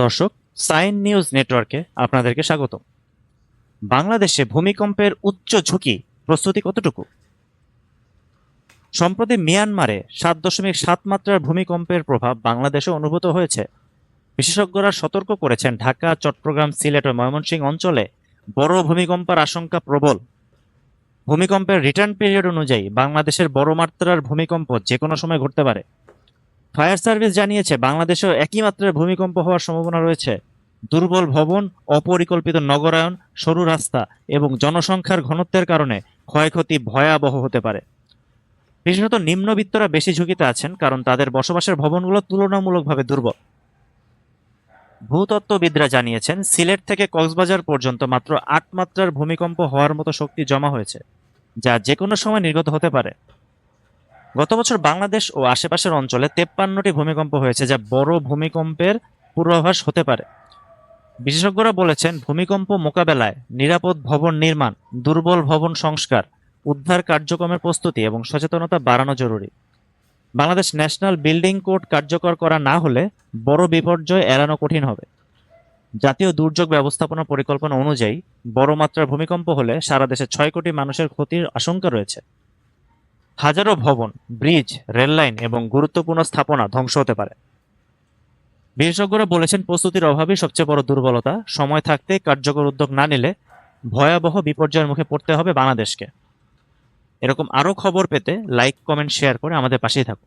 দর্শক, sign news নেটওয়ার্কে আপনাদেরকে স্বাগত। বাংলাদেশে ভূমিকম্পের উচ্চ ঝুঁকি প্রস্তুতি কতটুকু? সম্প্রতি মিয়ানমারে 7.7 মাত্রার ভূমিকম্পের প্রভাব বাংলাদেশে অনুভূত হয়েছে। বিশেষজ্ঞরা সতর্ক করেছেন, ঢাকা, চট্টগ্রাম, সিলেট ও ময়মনসিংহ অঞ্চলে বড় ভূমিকম্পের আশঙ্কা প্রবল। ভূমিকম্পের রিটার্ন পিরিয়ড অনুযায়ী বাংলাদেশের বড় মাত্রার ভূমিকম্প যে কোনো সময় ঘটতে পারে। ফায়ার সার্ভিস জানিয়েছে, বাংলাদেশেও একই মাত্রার ভূমিকম্প হওয়ার সম্ভাবনা রয়েছে। দুর্বল ভবন, অপরিকল্পিত নগরায়ন, সরু রাস্তা এবং জনসংখ্যার ঘনত্বের কারণে ক্ষয়ক্ষতি ভয়াবহ হতে পারে। বিশেষত নিম্নবিত্তরা বেশি ঝুঁকিতে আছেন, কারণ তাদের বসবাসের ভবনগুলো তুলনামূলকভাবে দুর্বল। ভূতত্ত্ববিদরা জানিয়েছেন, সিলেট থেকে কক্সবাজার পর্যন্ত মাত্র 8 মাত্রার ভূমিকম্প হওয়ার মতো শক্তি জমা হয়েছে, যা যে কোনো সময় নির্গত হতে পারে। গত বছর বাংলাদেশ ও আশেপাশের অঞ্চলে 53টি ভূমিকম্প হয়েছে, যা বড় ভূমিকম্পের পূর্বাভাস হতে পারে। বিশেষজ্ঞরা বলেছেন, ভূমিকম্প মোকাবেলায় নিরাপদ ভবন নির্মাণ, দুর্বল ভবন সংস্কার, উদ্ধার কার্যক্রমের প্রস্তুতি এবং সচেতনতা বাড়ানো জরুরি। বাংলাদেশ ন্যাশনাল বিল্ডিং কোড কার্যকর করা না হলে বড় বিপর্যয় এড়ানো কঠিন হবে। জাতীয় দুর্যোগ ব্যবস্থাপনা পরিকল্পনা অনুযায়ী বড় মাত্রার ভূমিকম্প হলে সারা দেশে 6 কোটি মানুষের ক্ষতির আশঙ্কা রয়েছে। হাজারো ভবন, ব্রিজ, রেললাইন এবং গুরুত্বপূর্ণ স্থাপনা ধ্বংস হতে পারে। বিশেষজ্ঞরা বলেছেন, প্রস্তুতির অভাবই সবচেয়ে বড় দুর্বলতা। সময় থাকতে কার্যকর উদ্যোগ না নিলে ভয়াবহ বিপর্যয়ের মুখে পড়তে হবে বাংলাদেশকে। এরকম আরও খবর পেতে লাইক, কমেন্ট, শেয়ার করে আমাদের পাশেই থাকুন।